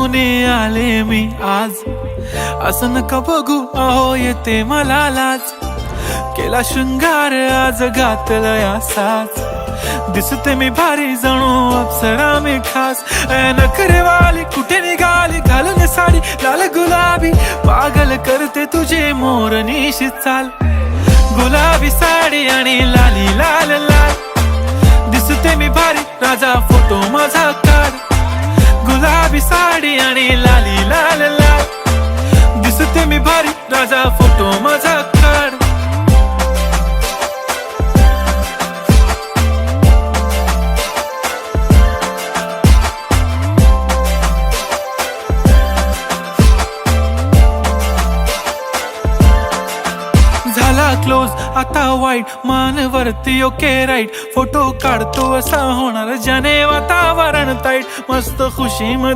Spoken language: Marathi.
घेऊन आले मी आज. असं नका बघू अहो येते मला लाज. केला शृंगार आज घातलंय असाच. दिसते मी भारी जणू अप्सरा मी खास. नखरेवाली कुठे निघाली घालून साडी लाल गुलाबी. पागल करते तुझे मोरनीशी चाल. गुलाबी साडी आणि लाली लाल लाल. दिसते मी भारी राजा फोटो माझा काढ. गुलाबी साडी आणि लाली लाल लाल. दिसते मी भारी राजा फोटो माझा काढ. झाला क्लोज आता वाईट मानवरती ओके राईट. फोटो काढतो असा होणार ज्याने वातावरण ताईट. मस्त खुशी